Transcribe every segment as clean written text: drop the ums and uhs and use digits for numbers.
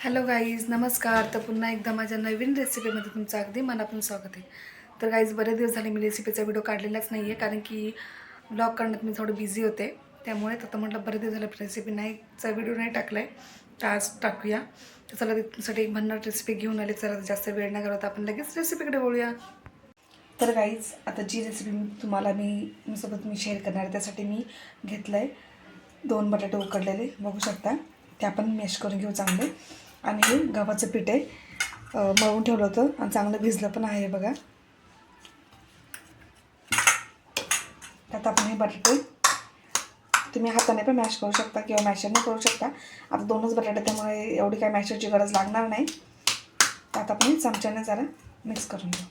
Hello guys, नमस्कार. तर पुन्हा एकदा माझ्या नवीन रेसिपीमध्ये तुमचं अगदी मनापासून स्वागत आहे. तर गाईज, बरेच दिवस झाले मी रेसिपीचा व्हिडिओ काढलेलाच नाही आहे, कारण की ब्लॉग करण्यात मी थोडं बिझी होते. त्यामुळे आता म्हटलं बरेच दिवस झाले रेसिपी नाहीचा व्हिडिओ नाही टाकला आहे, तर आज टाकूया. तर चला, त्यासाठी एक भन्नाट रेसिपी घेऊन आले. चला, जास्त वेळ नाही करत, आपण लगेच रेसिपीकडे बोलूया. तर गाईज, आता जी रेसिपी तुम्हाला सोबत मी शेअर करणार आहे, त्यासाठी मी घेतलं आहे 2 बटाटे उकडलेले, बघू शकता. ते आपण मॅश करून घेऊ चांगले. आणि हे गव्हाचं पीठ आहे, मळून ठेवलं होतं आणि चांगलं भिजलं पण आहे बघा. आता आपण हे बटाटे तुम्ही हाताने पण मॅश करू शकता किंवा मॅशरने करू शकता. आता 2च बटाटे, त्यामुळे एवढी काय मॅशरची गरज लागणार नाही. तर आता आपण चमच्याने जरा मिक्स करून घेऊ.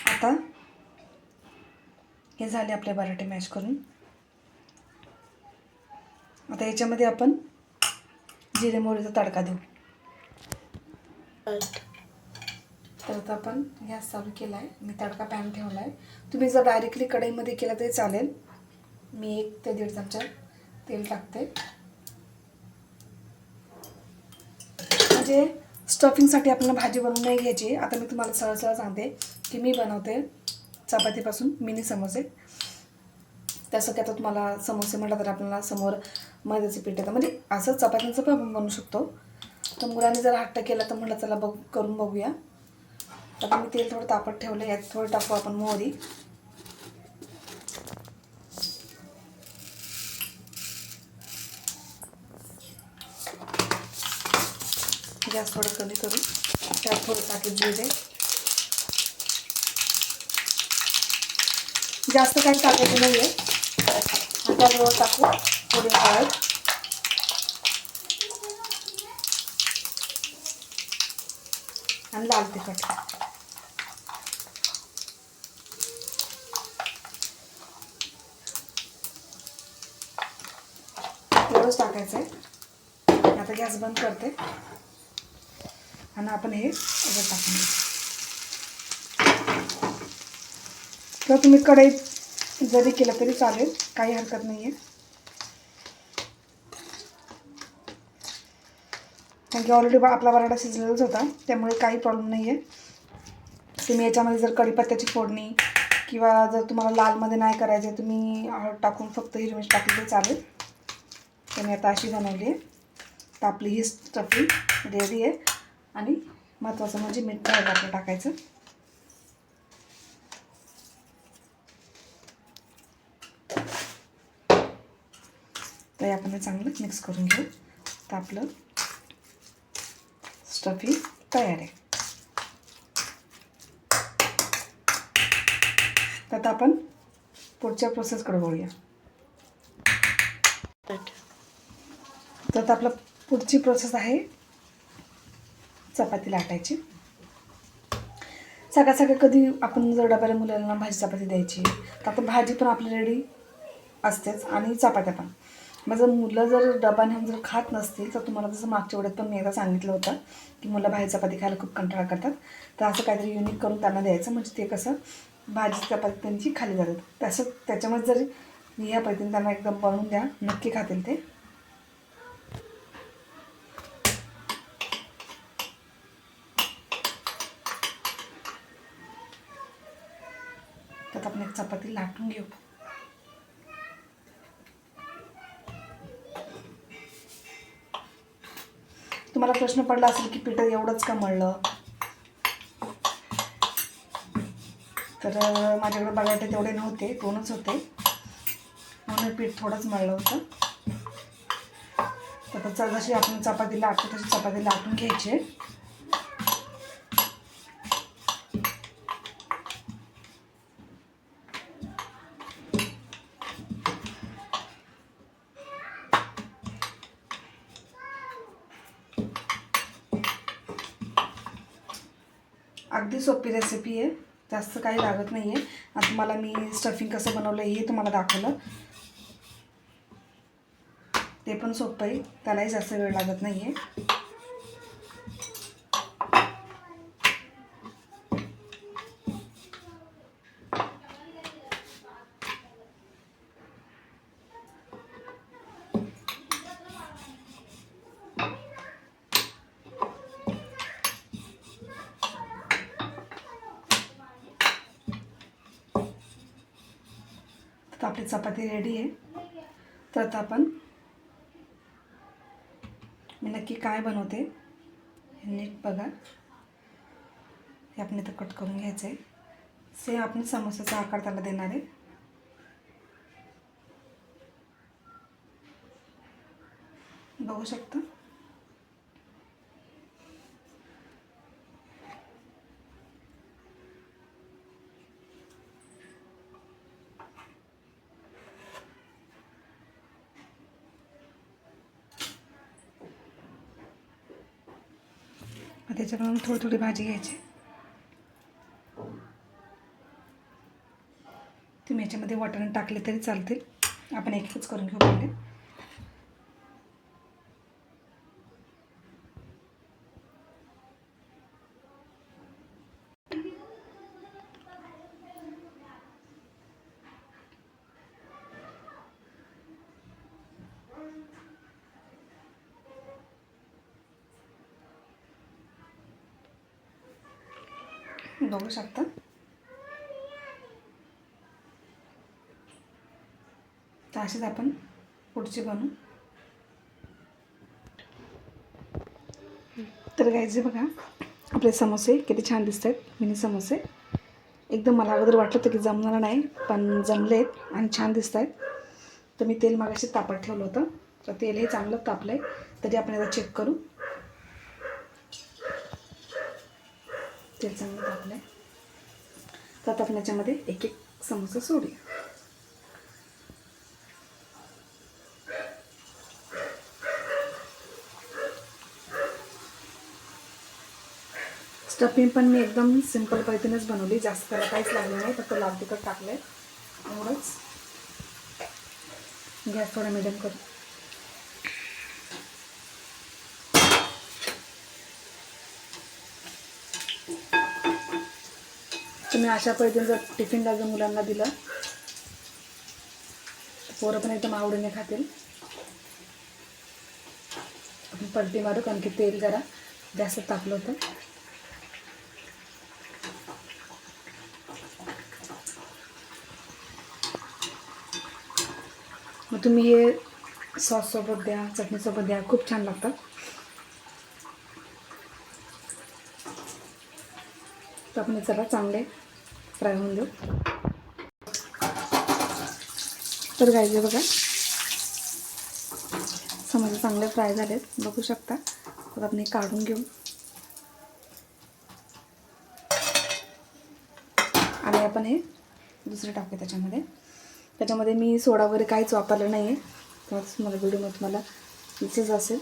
आता हे झाले आपले बटाटे मॅश करून. आता याच्यामध्ये आपण जिरे मोहरीचा तडका देऊ. तर आता आपण गॅस चालू केला आहे, मी तडका पॅन ठेवला आहे. तुम्ही जर डायरेक्टली कढईमध्ये केला तरी चालेल. मी 1 ते 1.5 चमचा तेल टाकते. म्हणजे स्टफिंगसाठी आपल्याला भाजी बनवून नाही घ्यायची. आता मी तुम्हाला सरळ सांगते की मी बनवते चपातीपासून मिनी समोसे. त्यासाठी आता तुम्हाला समोसे म्हटलं तर आपल्याला समोर मैद्याचं पीठ येतं, म्हणजे असं चपातीचं पण बनवू शकतो. तर मुलांनी जर हट्ट केला तर म्हटलं चला करून बघूया. आता मी तेल थोडं तापत ठेवलं, यात थोडं टाकू आपण मोहरी. गॅस थोडं कमी करू, त्यात थोडं टाकून जिरे. जास्त काही टाकायचं नाही आहे. आणि त्याबरोबर टाकू थोडी हळद आणि लाल तिखट. एवढंच टाकायचं आहे. आता गॅस बंद करते आणि आपण हे सगळं टाकून घेऊ. किंवा तुम्ही कढईत जरी केलं तरी चालेल, काही हरकत नाही आहे. कारण की ऑलरेडी आपला बटाटा शिजलेलाच होता, त्यामुळे काही प्रॉब्लेम नाही आहे. तुम्ही याच्यामध्ये जर कढीपत्त्याची फोडणी किंवा जर तुम्हाला लालमध्ये नाही करायचं, तुम्ही हळद टाकून फक्त हिरवी मिरची टाकली तरी चालेल. तर मी आता अशी बनवली आहे. तर आपली ही स्टफिंग रेडी आहे. आणि महत्त्वाचं म्हणजे मीठ आपलं टाकायचं. तर आपण चांगलं मिक्स करून घेऊ. तर आपलं स्टफिंग तयार आहे. तर आता आपण पुढच्या प्रोसेसकडे वळूया. तर आता आपलं पुढची प्रोसेस आहे चपाती लाटायची. सकाळ कधी आपण जर डब्याला मुलांना भाजी चपाती द्यायची, तर आपण भाजी पण आपली रेडी असतेच आणि चपात्या पण. मग जर मुलं जर डबा नेऊन जर खात नसतील, तर तुम्हाला जसं मागच्या वेळेत पण मी एकदा सांगितलं होतं की मुलं भाजी चपाती खायला खूप कंटाळा करतात. तर असं काहीतरी युनिक करून त्यांना द्यायचं, म्हणजे ते कसं भाजी चपाती त्यांची खाली जातात. तसं त्याच्यामध्ये जर ह्या पद्धतीने त्यांना एकदम बनवून द्या, नक्की खातील ते. त्यात आपण एक चपाती लाटून घेऊ. तुम्हाला प्रश्न पडला असेल की पीठ एवढंच का मळलं, तर माझ्याकडे बटाटे तेवढे नव्हते, 2च होते, म्हणून पीठ थोडंच मळलं होतं. तर जशी आपण चपाती लाटतो तशी चपाती लाटून घ्यायची. अगदी सोपी रेसिपी आहे, जास्त काही लागत नाही आहे. आता तुम्हाला मी स्टफिंग कसं बनवलं हे तुम्हाला दाखवलं, ते पण सोपं आहे, त्यालाही जास्त वेळ लागत नाही आहे. तर आपली चपाती रेडी आहे. तर आता आपण मी नक्की काय बनवते हे नीट बघा. हे आपण इथं कट करून घ्यायचं आहे. सेम आपण समोसाचा आकार त्याला देणार आहे. बघू शकता. त्याच्याकडून थोडी थोडी भाजी घ्यायची. तुम्ही याच्यामध्ये वाटाणे टाकले तरी चालतील. आपण एक एकच करून घेऊ पहिले. बघू शकता. तर अशीच आपण पुढची बनवू. तर गाईज बघा, आपले समोसे किती छान दिसत आहेत. मिनी समोसे एकदम, मला अगोदर वाटलं होतं की जमणार नाही, पण जमलेत आणि छान दिसत आहेत. तर मी तेल मागाशी तापत ठेवलं होतं, तर तेल हे चांगलं तापलं आहे. तरी आपण याला चेक करू. तेल चांगलं तापलं आहे. तर आता आपण याच्यामध्ये एक एक समोसा सोडूया. स्टफिंग पण मी एकदम सिंपल पद्धतीनेच बनवली, जास्त त्याला काहीच लागलं नाही, फक्त लाल तिखट टाकलं आहे एवढंच. गॅस थोडा मिडियम करू. तुम्ही अशा पद्धतीने जर टिफिनला जर मुलांना दिलं तर पोरं पण एकदम आवडीने खातील. आपण पलटी मारू, कारण की तेल जरा जास्त तापलं होतं. मग तुम्ही हे सॉससोबत द्या, चटणीसोबत द्या, खूप छान लागतात. तर आपण चला चांगले फ्राय होऊन देऊ. तर गाईज बघा, समोसे चांगले फ्राय झालेत, बघू शकता. तर आपण हे काढून घेऊ आणि आपण हे दुसरे टाकू त्याच्यामध्ये मी सोडा वगैरे काहीच वापरलं नाही आहे. तर तुम्हाला व्हिडिओमध्ये तुम्हाला दिसेच असेल.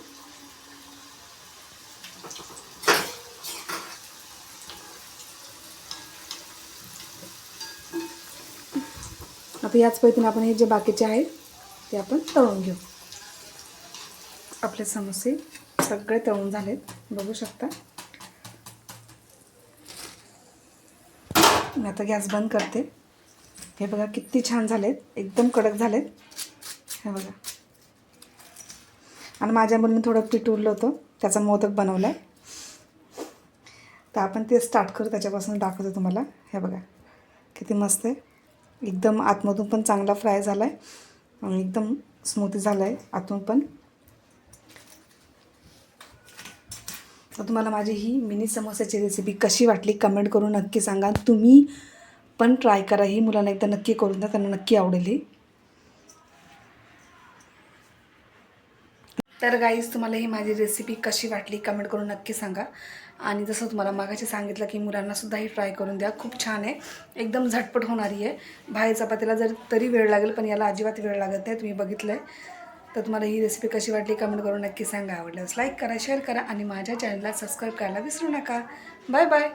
आता याच पद्धतीने आपण हे जे बाकीचे आहेत ते आपण तळून घेऊ. आपले समोसे सगळे तळून झालेत, बघू शकता. मी आता गॅस बंद करते. हे बघा किती छान झालेत, एकदम कडक झालेत. हे बघा. आणि माझ्या मुलीने थोडं पीठ उरलं होतं, त्याचा मोदक बनवला आहे. तर आपण ते स्टार्ट करू, त्याच्यापासून दाखवतो तुम्हाला. हे बघा किती मस्त आहे, एकदम आतमधून पण चांगला फ्राय झाला आहे आणि एकदम स्मूथ झाला आहे आतून पण. तर तुम्हाला माझी ही मिनी समोसाची रेसिपी कशी वाटली कमेंट करून नक्की सांगा. तुम्ही पण ट्राय करा, ही मुलांना एकदा नक्की करून द्या, त्यांना नक्की आवडेल ही. तर गाईज, तुम्हाला ही माझी रेसिपी कशी वाटली कमेंट करून नक्की सांगा. आणि जसं तुम्हाला मागाशी सांगितलं की मुलांनासुद्धा ही ट्राय करून द्या, खूप छान आहे, एकदम झटपट होणारी आहे. बाहेर चपातीला तरी वेळ लागेल, पण याला अजिबात वेळ लागत नाही, तुम्ही बघितलं आहे. तर तुम्हाला ही रेसिपी कशी वाटली कमेंट करून नक्की सांगा. आवडल्यास लाईक करा, शेअर करा आणि माझ्या चॅनलला सबस्क्राईब करायला विसरू नका. Bye bye.